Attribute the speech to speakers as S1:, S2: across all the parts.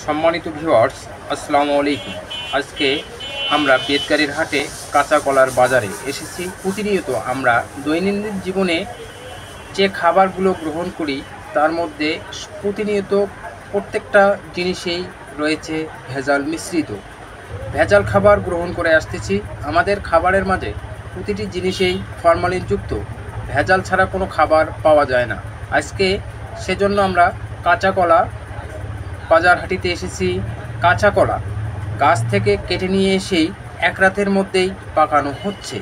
S1: সম্মানিত ভিউয়ার্স, আসসালামু আলাইকুম। আজকে আমরা বেতগাড়ির হাটে কাঁচা কলার বাজারে এসেছি। প্রতিনিয়ত আমরা দৈনন্দিন জীবনে যে খাবারগুলো গ্রহণ করি তার মধ্যে প্রতিনিয়ত প্রত্যেকটা জিনিসেই রয়েছে ভেজাল মিশ্রিত। ভেজাল খাবার গ্রহণ করে আসতেছি। আমাদের খাবারের মাঝে প্রতিটি জিনিসেই ফরমালিনযুক্ত, ভেজাল ছাড়া কোনো খাবার পাওয়া যায় না। আজকে সেজন্য আমরা কাঁচা কলা বাজার হাটিতে এসেছি। কাঁচা কলা গাছ থেকে কেটে নিয়ে এসেই এক রাতের মধ্যেই পাকানো হচ্ছে।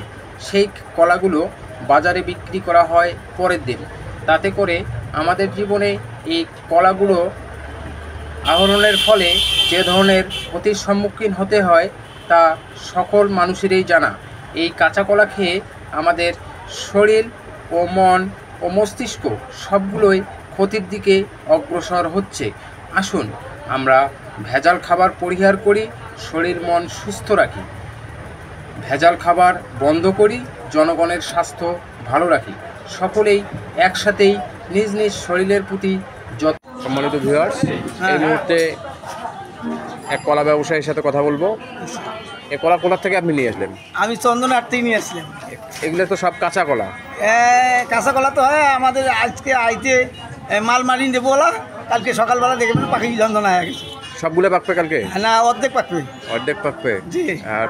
S1: সেই কলাগুলো বাজারে বিক্রি করা হয় পরের দিন। তাতে করে আমাদের জীবনে এই কলাগুলো আহরণের ফলে যে ধরনের ক্ষতির সম্মুখীন হতে হয় তা সকল মানুষেরই জানা। এই কাঁচা কলা খেয়ে আমাদের শরীর ও মন ও মস্তিষ্ক সবগুলোই ক্ষতির দিকে অগ্রসর হচ্ছে। আসুন আমরা ভেজাল খাবার পরিহার করি, শরীর মন সুস্থ রাখি, ভেজাল খাবার বন্ধ করি, জনগণের স্বাস্থ্য ভালো রাখি। সকলেই একসাথেই নিজ নিজ শরীরের প্রতি যত্ন। সম্মানিত ভিউয়ার্স, এই মুহূর্তে এক কলা ব্যবসায়ীর সাথে কথা বলবো। এই কলা কোথার থেকে আপনি নিয়ে আসলেন?
S2: আমি চন্দনহাট থেকে নিয়ে আসলাম।
S1: এগুলো তো সব কাঁচা কলা।
S2: কাঁচা কলা তো হয় আমাদের আজকে আইতে মাল মারি দেবো ওলা, কালকে সকালবেলা দেখবেন পাখি যন্ত্রণা হয়ে গেছে।
S1: সবগুলো পাকবে কালকে?
S2: না, অর্ধেক পাকবে।
S1: অর্ধেক পাকবে?
S2: জি।
S1: আর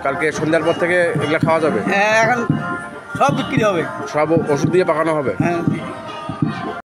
S1: কালকে সন্ধ্যার পর থেকে এগুলো খাওয়া যাবে?
S2: এখন সব বিক্রি হবে,
S1: সব ওষুধ দিয়ে পাকানো হবে?
S2: হ্যাঁ।